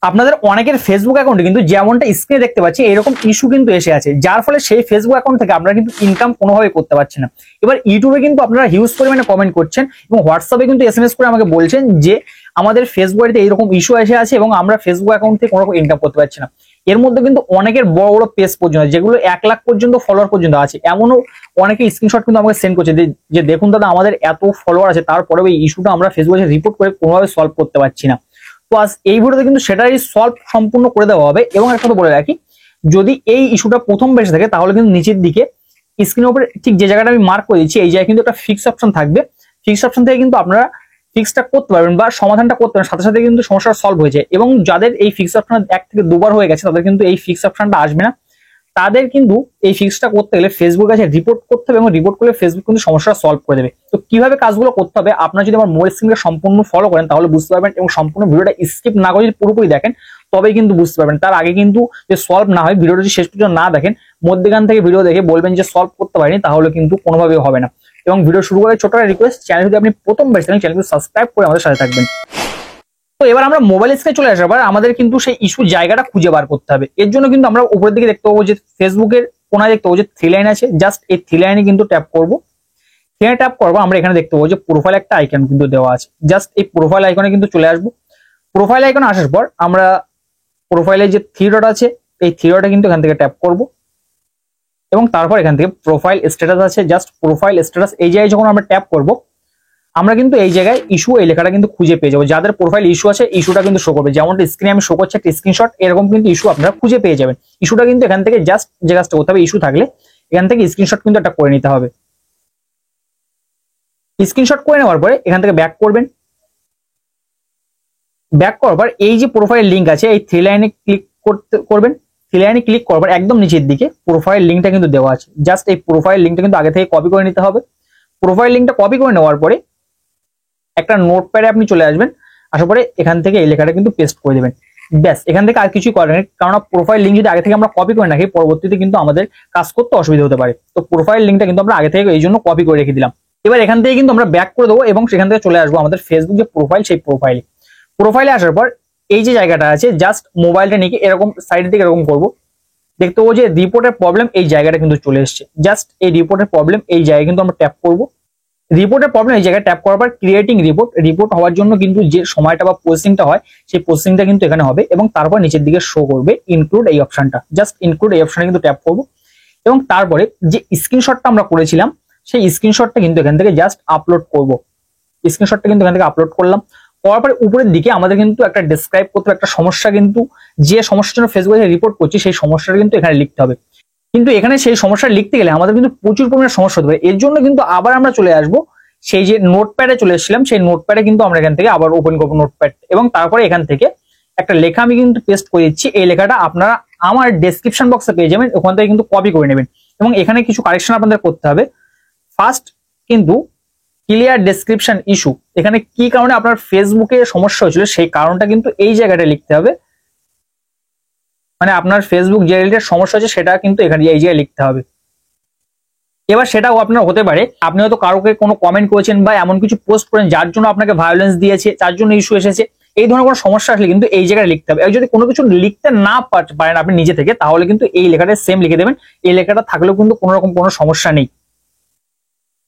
আপনাদের অনেকের ফেসবুক অ্যাকাউন্টে কিন্তু যেমনটা স্ক্রিনে দেখতে পাচ্ছি এরকম ইস্যু কিন্তু এসে আছে, যার ফলে সেই ফেসবুক অ্যাকাউন্ট থেকে আপনারা কিন্তু ইনকাম কোনোভাবে করতে পারছেন না। এবার ইউটিউবে কিন্তু আপনারা হিউজ পরিমাণে কমেন্ট করছেন এবং হোয়াটসঅ্যাপে কিন্তু এসএমএস করে আমাকে বলছেন যে আমাদের ফেসবুকে এইরকম ইস্যু এসে আছে এবং আমরা ফেসবুক অ্যাকাউন্ট থেকে কোনো রকম ইনকাম করতে পারছি না। এর মধ্যে কিন্তু অনেকের বড় বড় পেজ পর্যন্ত, যেগুলো 1 লাখ পর্যন্ত ফলোয়ার পর্যন্ত আছে, এমনও অনেকে স্ক্রিনশট কিন্তু আমাকে সেন্ড করছে যে দেখুন দাদা, আমাদের এত ফলোয়ার আছে, তারপরেও এই ইস্যুটা আমরা ফেসবুকে রিপোর্ট করে কোনোভাবে সলভ করতে পারছি না। তো আজ এই ভিডিওতে কিন্তু সেটাই সলভ সম্পূর্ণ করে দেওয়া হবে। এবং একটা কথা বলে রাখি, যদি এই ইস্যুটা প্রথম বেসে থাকে তাহলে কিন্তু নিচের দিকে স্ক্রিনের উপরে ঠিক যে জায়গাটা আমি মার্ক করে দিচ্ছি এই জায়গায় কিন্তু একটা ফিক্স অপশন থাকবে। ফিক্স অপশন থেকে কিন্তু আপনারা ফিক্সটা করতে পারবেন বা সমাধানটা করতে পারবেন, সাথে সাথে কিন্তু সমস্যা সলভ হয়ে যায়। এবং যাদের এই ফিক্স অপশন 1 থেকে 2 বার হয়ে গেছে তাদের কিন্তু এই ফিক্স অপশনটা আসবে না। তাদের কিন্তু এই ফিক্সটা করতে গেলে ফেসবুক কাছে রিপোর্ট করতে হবে এবং রিপোর্ট করলে ফেসবুক কিন্তু সমস্যা সলভ করে দেবে। তো কিভাবে কাজগুলো করতে হবে আপনারা যদি আমার মোবাইল স্ক্রিনকে সম্পূর্ণ ফলো করেন তাহলে বুঝতে পারবেন, এবং সম্পূর্ণ ভিডিওটা স্কিপ না করে যদি পুরোপুরি দেখেন তবেই কিন্তু বুঝতে পারবেন। তার আগে কিন্তু যে সলভ না হয়, ভিডিওটা যদি শেষ পর্যন্ত না দেখেন, মধ্যখান থেকে ভিডিও দেখে বলবেন যে সলভ করতে পারিনি, তাহলে কিন্তু কোনোভাবেই হবে না। এবং ভিডিও শুরু করার ছোট রিকোয়েস্ট, চ্যানেল যদি আপনি প্রথম বেসেন চ্যানেলকে সাবস্ক্রাইব করে আমাদের সাথে থাকবেন। তো এবার আমরা মোবাইল স্ক্রিনে চলে আসার পর আমাদের কিন্তু সেই ইস্যু জায়গাটা খুঁজে বার করতে হবে। এর জন্য কিন্তু আমরা উপরের দিকে দেখতে পাবো যে ফেসবুকের কোনায় দেখতে পাবো যে 3 লাইন আছে, জাস্ট এই 3 লাইনে কিন্তু ট্যাপ করবো। এখানে ট্যাপ করবো, আমরা এখানে দেখতে পাবো যে প্রোফাইল একটা আইকন কিন্তু দেওয়া আছে, জাস্ট এই প্রোফাইল আইকনে কিন্তু চলে আসবো। প্রোফাইল আইকনে আসার পর আমরা প্রোফাইলে যে 3 ডট আছে এই 3 ডটে কিন্তু এখান থেকে ট্যাপ করবো এবং তারপর এখান থেকে প্রোফাইল স্ট্যাটাস আছে, জাস্ট প্রোফাইল স্ট্যাটাস এই জায়গায় যখন আমরা ট্যাপ করবো আমরা কিন্তু এই জায়গায় ইস্যু এই লেখাটা কিন্তু খুঁজে পেয়ে যাবো। যাদের প্রোফাইল ইস্যু আছে ইস্যুটা কিন্তু শো করবে, যেমনটা স্ক্রিনে আমি শো করছি একটা স্ক্রিনশট, এরকম কিন্তু ইস্যু আপনারা খুঁজে পেয়ে যাবেন। ইস্যুটা কিন্তু এখান থেকে জাস্ট যে কাজটা করতে হবে, ইস্যু থাকলে এখান থেকে স্ক্রিনশট কিন্তু একটা করে নিতে হবে। স্ক্রিনশট করে নেওয়ার পরে এখান থেকে ব্যাক করবেন। ব্যাক করার পর এই যে প্রোফাইল লিঙ্ক আছে এই 3 লাইনে ক্লিক করবেন। 3 লাইনে ক্লিক করার পর একদম নিচের দিকে প্রোফাইল লিঙ্কটা কিন্তু দেওয়া আছে, জাস্ট এই প্রোফাইল লিঙ্কটা কিন্তু আগে থেকে কপি করে নিতে হবে। প্রোফাইল লিঙ্কটা কপি করে নেওয়ার পরে একটা নোটপ্যাডে আপনি চলে আসবেন, আসার পরে এখান থেকে এই লেখাটা কিন্তু পেস্ট করে দেবেন। ব্যাস, এখান থেকে আর কিছুই করার নেই, কারণ প্রোফাইল লিঙ্ক যদি আগে থেকে আমরা কপি করে রাখি পরবর্তীতে কিন্তু আমাদের কাজ করতে অসুবিধা হতে পারে। তো প্রোফাইল লিঙ্কটা কিন্তু আমরা আগে থেকে এই জন্য কপি করে রেখে দিলাম। এবার এখান থেকে কিন্তু আমরা ব্যাক করে দেবো এবং সেখান থেকে চলে আসবো আমাদের ফেসবুক যে প্রোফাইল সেই প্রোফাইলে আসার পর এই যে জায়গাটা আছে জাস্ট মোবাইলটা নিয়ে এরকম সাইডের দিকে এরকম করবো, দেখতে পাবো যে রিপোর্টের প্রবলেম এই জায়গাটা কিন্তু চলে এসছে। জাস্ট এই রিপোর্টের প্রবলেম এই জায়গায় কিন্তু আমরা ট্যাপ করবো। রিপোর্টের প্রবলেম এই জায়গায় ট্যাপ করার পর ক্রিয়েটিং রিপোর্ট হওয়ার জন্য কিন্তু যে সময়টা বা প্রসেসিংটা হয় সেই প্রসেসিংটা কিন্তু এখানে হবে এবং তারপর নিচের দিকে শো করবে ইনক্লুড এই অপশনটা, জাস্ট ইনক্লুড এই অপশনে কিন্তু ট্যাপ করবো এবং তারপরে যে স্ক্রিনশটটা আমরা করেছিলাম সেই স্ক্রিনশটটা কিন্তু এখান থেকে জাস্ট আপলোড করব। স্ক্রিনশটটা কিন্তু এখান থেকে আপলোড করলাম, করার পরে উপরের দিকে আমাদের কিন্তু একটা ডেসক্রাইব করতে হবে, একটা সমস্যা কিন্তু যে সমস্যার জন্য ফেসবুকে রিপোর্ট করছি সেই সমস্যাটা কিন্তু এখানে লিখতে হবে। কিন্তু এখানে সেই সমস্যা লিখতে গেলে আমাদের কিন্তু প্রচুর পরিমাণে সমস্যা হতে পারে। এর জন্য কিন্তু আবার আমরা চলে আসবো সেই যে নোটপ্যাডে চলে এসেছিলাম, সেই নোটপ্যাডে কিন্তু আমরা এখান থেকে আবার ওপেন করবো নোটপ্যাড এবং তারপরে এখান থেকে একটা লেখা আমি কিন্তু পেস্ট করে দিচ্ছি। এই লেখাটা আপনারা আমার ডেসক্রিপশন বক্সে পেয়ে যাবেন, ওখান থেকে কিন্তু কপি করে নেবেন এবং এখানে কিছু কারেকশন আপনাদের করতে হবে। ফার্স্ট কিন্তু ক্লিয়ার ডেসক্রিপশন ইস্যু, এখানে কি কারণে আপনার ফেসবুকে সমস্যা হয়েছিল সেই কারণটা কিন্তু এই জায়গাটা লিখতে হবে, মানে আপনার ফেসবুক যে রিলেটেড সমস্যা হচ্ছে সেটা কিন্তু এখানে এই জায়গায় লিখতে হবে। এবার সেটাও আপনার হতে পারে আপনি হয়তো কারোকে কোনো কমেন্ট করেছেন বা এমন কিছু পোস্ট করেন যার জন্য আপনাকে ভায়োলেন্স দিয়েছে, যার জন্য ইস্যু এসেছে, এই ধরনের কোনো সমস্যা আসলে কিন্তু এই জায়গায় লিখতে হবে। যদি কোনো কিছু লিখতে না পারেন আপনি নিজে থেকে, তাহলে কিন্তু এই লেখাটা সেম লিখে দেবেন, এই লেখাটা থাকলেও কিন্তু কোনো রকম কোনো সমস্যা নেই।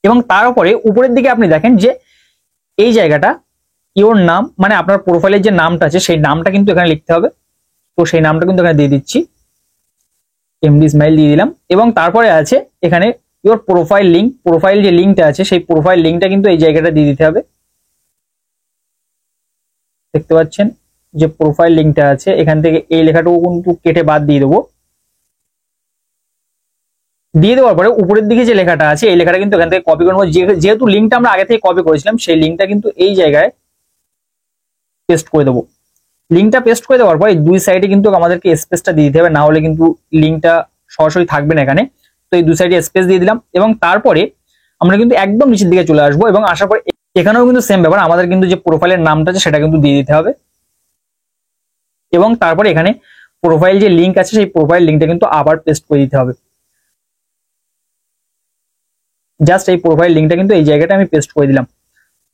এবং তার উপরে উপরের দিকে আপনি দেখেন যে এই জায়গাটা ইওর নাম, মানে আপনার প্রোফাইলের যে নামটা আছে সেই নামটা কিন্তু এখানে লিখতে হবে। তো সেই নামটা কিন্তু এখানে দিয়ে দিচ্ছি, এমডি ইসমাইল দিয়ে দিলাম এবং তারপরে আছে এখানে ইওর প্রোফাইল লিঙ্ক, প্রোফাইল যে লিঙ্কটা আছে সেই প্রোফাইল লিঙ্কটা কিন্তু এই জায়গাটা দিয়ে দিতে হবে। দেখতে পাচ্ছেন যে প্রোফাইল লিঙ্কটা আছে, এখান থেকে এই লেখাটুকু কিন্তু কেটে বাদ দিয়ে দেবো। দিয়ে দেওয়ার পরে উপরের দিকে যে লেখাটা আছে এই লেখাটা কিন্তু এখান থেকে কপি করবো, যেহেতু লিঙ্কটা আমরা আগে থেকে কপি করেছিলাম সেই লিঙ্কটা কিন্তু এই জায়গায় পেস্ট করে দেবো। লিঙ্কটা পেস্ট করে দেওয়ার পর এই দুই সাইডে কিন্তু আমাদেরকে স্পেসটা দিয়ে দিতে হবে, না হলে কিন্তু লিঙ্কটা সরাসরি থাকবে না এখানে। তো এই দুই সাইডে স্পেস দিয়ে দিলাম এবং তারপরে আমরা কিন্তু একদম নিচের দিকে চলে আসবো এবং আসার পর এখানেও কিন্তু সেম ব্যাপার, আমাদের কিন্তু যে প্রোফাইলের নামটা আছে সেটা কিন্তু দিয়ে দিতে হবে এবং তারপরে এখানে প্রোফাইল যে লিঙ্ক আছে সেই প্রোফাইল লিঙ্কটা কিন্তু আবার পেস্ট করে দিতে হবে। জাস্ট এই প্রোফাইল লিঙ্কটা কিন্তু এই জায়গাটা আমি পেস্ট করে দিলাম।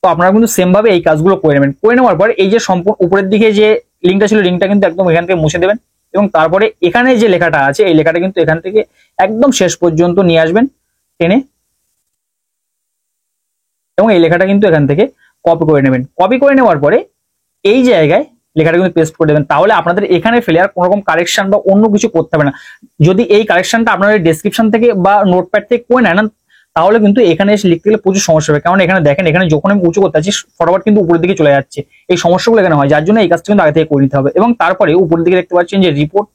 তো আপনারা কিন্তু সেম ভাবে এই কাজগুলো করে নেবেন। করে নেওয়ার পর এই যে সম্পূর্ণ উপরের দিকে যে লিঙ্কটা ছিল লিঙ্কটা কিন্তু একদম এখান থেকে মুছে দেবেন এবং তারপরে এখানে যে লেখাটা আছে এই লেখাটা কিন্তু এখান থেকে একদম শেষ পর্যন্ত নিয়ে আসবেন টেনে, এবং এই লেখাটা কিন্তু এখান থেকে কপি করে নেবেন। কপি করে নেওয়ার পরে এই জায়গায় লেখাটা কিন্তু পেস্ট করে দেবেন। তাহলে আপনাদের এখানে ফেলে আর কোনো রকম কারেকশন বা অন্য কিছু করতে হবে না। যদি এই কারেকশনটা আপনারা ডেসক্রিপশন থেকে বা নোটপ্যাড থেকে করে নেন তাহলে কিন্তু এখানে এসে লিখতে গেলে প্রচুর সমস্যা হবে, কারণ এখানে দেখেন এখানে যখন আমি উঁচু করতে যাচ্ছি ফটাফট কিন্তু উপরের দিকে চলে যাচ্ছে, এই সমস্যাগুলো এখানে হয়, যার জন্য এই কাজটা কিন্তু আগে থেকে করে নিতে হবে। এবং তারপরে উপরের দিকে দেখতে পাচ্ছেন যে রিপোর্ট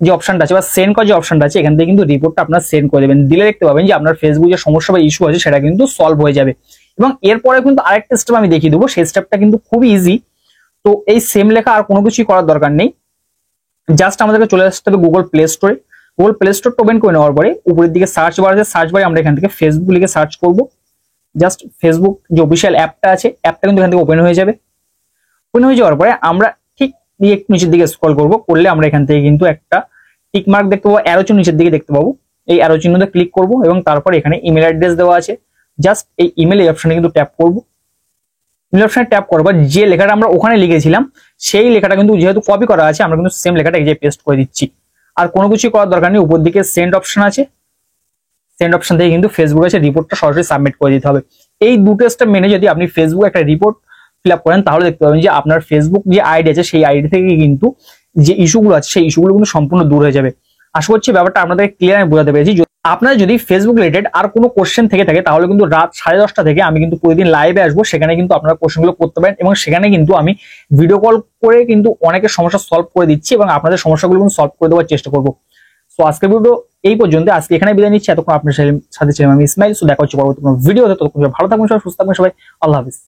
যে অপশনটা আছে বা সেন্ড করার যে অপশনটা আছে, এখান থেকে কিন্তু রিপোর্টটা আপনার সেন্ড করে দেবেন। দিলে দেখতে পাবেন যে আপনার ফেসবুক যে সমস্যা বা ইস্যু আছে সেটা কিন্তু সলভ হয়ে যাবে। এবং এরপরে কিন্তু আরেকটা স্টেপ আমি দেখিয়ে দেবো, সেই স্টেপটা কিন্তু খুবই ইজি। তো এই সেম লেখা আর কোনো কিছুই করার দরকার নেই, জাস্ট আমাদেরকে চলে আসতে হবে গুগল প্লে স্টোরে। গুগল প্লে স্টোর ওপেন করে নেওয়ার পরে উপরের দিকে সার্চ বার আছে, সার্চ বারে আমরা এখান থেকে ফেসবুক লিখে সার্চ করব। জাস্ট ফেসবুক যে অফিসিয়াল অ্যাপটা আছে অ্যাপটা কিন্তু এখান থেকে ওপেন হয়ে যাবে। ওপেন হয়ে যাওয়ার পরে আমরা ঠিক একটু নিচের দিকে স্ক্রল করব, করলে আমরা এখান থেকে কিন্তু একটা টিক মার্ক দেখতে পাবো, অ্যারো চিহ্ন নিচের দিকে দেখতে পাবো। এই অ্যারো চিহ্নতে ক্লিক করব এবং তারপর এখানে ইমেল অ্যাড্রেস দেওয়া আছে, জাস্ট এই ইমেল এই অপশনে কিন্তু ট্যাপ করব। ইমেল অপশনে ট্যাপ করার পর যে লেখাটা আমরা ওখানে লিখেছিলাম সেই লেখাটা কিন্তু যেহেতু কপি করা আছে আমরা কিন্তু সেম লেখাটা এই যে পেস্ট করে দিচ্ছি। আর কোনো কিছু করার দরকার নেই, উপর দিকে সেন্ড অপশন আছে, সেন্ড অপশন থেকে কিন্তু ফেসবুক আছে রিপোর্টটা সরাসরি সাবমিট করে দিতে হবে। এই দুটো স্টেপ মেনে যদি আপনি ফেসবুক একটা রিপোর্ট ফিল আপ করেন তাহলে দেখতে পাবেন যে আপনার ফেসবুক যে আইডি আছে সেই আইডি থেকে কিন্তু যে ইস্যুগুলো আছে সেই ইস্যুগুলো কিন্তু সম্পূর্ণ দূর হয়ে যাবে। আশা করছি ব্যাপারটা আপনাদের ক্লিয়ার আমি বোঝাতে পেরেছি। আপনার যদি ফেসবুক রিলেটেড আর কোনো কোশ্চেন থেকে থাকে তাহলে কিন্তু রাত 10:30 থেকে আমি কিন্তু প্রতিদিন লাইভে আসবো, সেখানে কিন্তু আপনারা কোশ্চেনগুলো করতে পারেন এবং সেখানে কিন্তু আমি ভিডিও কল করে কিন্তু অনেকের সমস্যা সলভ করে দিচ্ছি এবং আপনাদের সমস্যাগুলো কিন্তু সলভ করে দেওয়ার চেষ্টা করবো। সো আজকের ভিডিও এই পর্যন্ত, আজকে এখানে বিদায় নিচ্ছি। এতক্ষণ আপনার সাথে ছিলাম আমি ইসমাইল। সো দেখা হচ্ছে পরবর্তী কোনো ভিডিওতে, ততক্ষণ ভালো থাকবেন সবাই, সুস্থ থাকবেন সবাই, আল্লাহ হাফিজ।